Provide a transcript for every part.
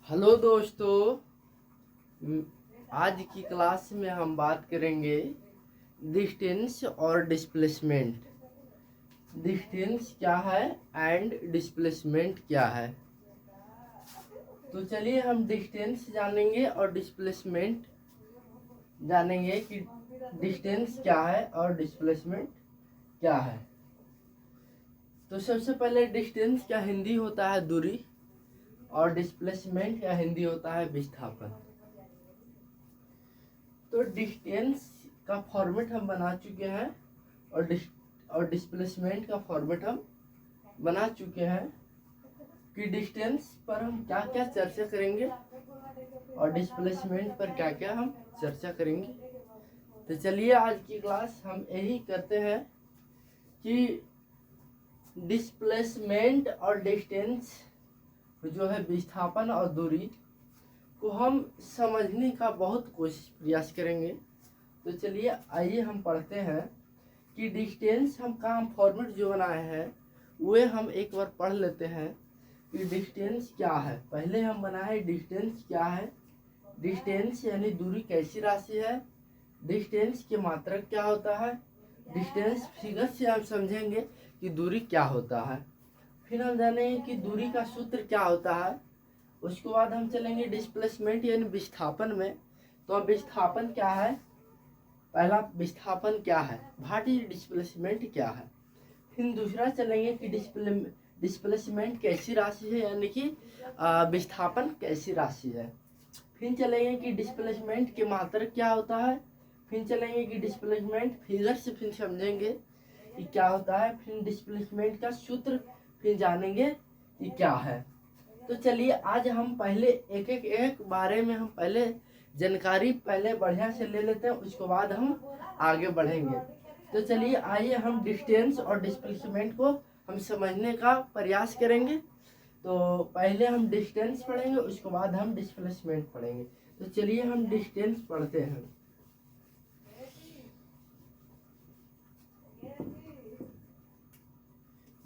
Hello दोस्तों, आज की क्लास में हम बात करेंगे डिस्टेंस और डिस्प्लेसमेंट। डिस्टेंस क्या है एंड डिस्प्लेसमेंट क्या है। तो चलिए हम डिस्टेंस जानेंगे और डिस्प्लेसमेंट जानेंगे कि डिस्टेंस क्या है और डिस्प्लेसमेंट क्या है। तो सबसे पहले डिस्टेंस का हिंदी होता है दूरी और डिस्प्लेसमेंट का हिंदी होता है विस्थापन। तो डिस्टेंस का फॉर्मेट हम बना चुके हैं और डिस्प्लेसमेंट का फॉर्मेट हम बना चुके हैं कि डिस्टेंस पर हम क्या क्या चर्चा करेंगे और डिस्प्लेसमेंट पर क्या क्या हम चर्चा करेंगे। तो चलिए आज की क्लास हम यही करते हैं कि डिस्प्लेसमेंट और डिस्टेंस जो है विस्थापन और दूरी को हम समझने का बहुत कोशिश प्रयास करेंगे। तो चलिए आइए हम पढ़ते हैं कि डिस्टेंस हम का हम फॉर्मेट जो बनाए हैं वे हम एक बार पढ़ लेते हैं कि डिस्टेंस क्या है। पहले हम बनाए डिस्टेंस क्या है। डिस्टेंस यानी दूरी कैसी राशि है। डिस्टेंस के मात्रक क्या होता है। डिस्टेंस फिगर से हम समझेंगे कि दूरी क्या होता है। फिर हम जानेंगे कि दूरी का सूत्र क्या होता है। उसके बाद हम चलेंगे डिस्प्लेसमेंट यानी विस्थापन में। तो विस्थापन क्या है। पहला विस्थापन क्या है, व्हाट इज डिस्प्लेसमेंट क्या है। फिर दूसरा चलेंगे कि डिस्प्लेसमेंट कैसी राशि है यानी कि विस्थापन कैसी राशि है। फिर चलेंगे कि डिस्प्लेसमेंट के मात्रक क्या होता है। फिर चलेंगे कि डिस्प्लेसमेंट फिगर से फिर समझेंगे कि क्या होता है। फिर डिस्प्लेसमेंट का सूत्र फिर जानेंगे कि क्या है। तो चलिए आज हम पहले एक बारे में हम पहले जानकारी पहले बढ़िया से ले लेते हैं, उसके बाद हम आगे बढ़ेंगे। तो चलिए आइए हम डिस्टेंस और डिस्प्लेसमेंट को हम समझने का प्रयास करेंगे। तो पहले हम डिस्टेंस पढ़ेंगे, उसके बाद हम डिस्प्लेसमेंट पढ़ेंगे। तो चलिए हम डिस्टेंस पढ़ते हैं।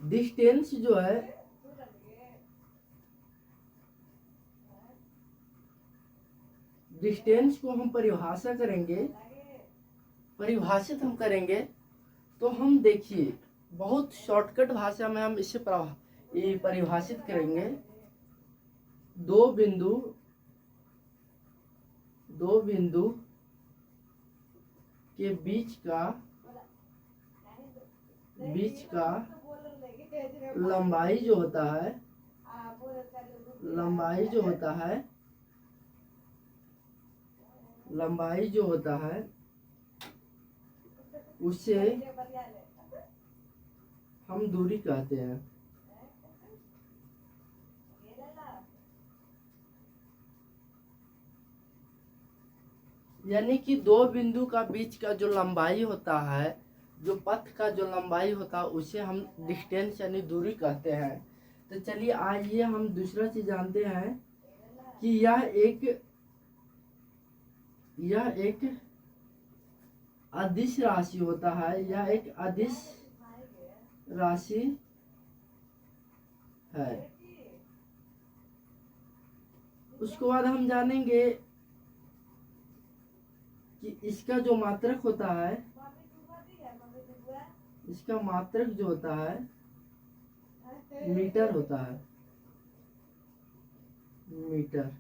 डिस्टेंस जो है डिस्टेंस को हम परिभाषित हम करेंगे। तो हम देखिए बहुत शॉर्टकट भाषा में हम इसे परिभाषित करेंगे। दो बिंदु के बीच का लंबाई जो होता है उसे हम दूरी कहते हैं। यानी कि दो बिंदु का बीच का जो लंबाई होता है, जो पथ का जो लंबाई होता है उसे हम डिस्टेंस यानी दूरी कहते हैं। तो चलिए आइए हम दूसरा चीज जानते हैं कि यह एक अदिश राशि होता है। यह एक अदिश राशि है। उसके बाद हम जानेंगे कि इसका जो मात्रक होता है, इसका मात्रक जो होता है मीटर होता है, मीटर।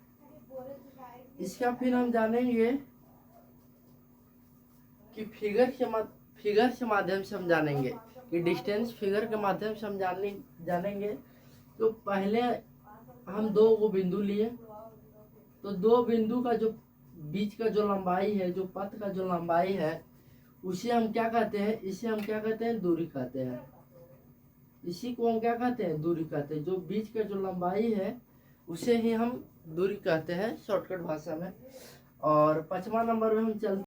इसका फिर हम जानेंगे कि फिगर के माध्यम से हम जानेंगे कि डिस्टेंस फिगर के माध्यम से हम जानेंगे। तो पहले हम दो बिंदु लिए, तो दो बिंदु का जो बीच का जो लंबाई है, जो पथ का जो लंबाई है उसे हम क्या कहते हैं। इसे हम क्या कहते हैं, दूरी कहते हैं। इसी को हम क्या कहते हैं, दूरी कहते हैं। जो बीच का जो लंबाई है उसे ही हम दूरी कहते हैं शॉर्टकट भाषा में। और 5वां नंबर में हम चलते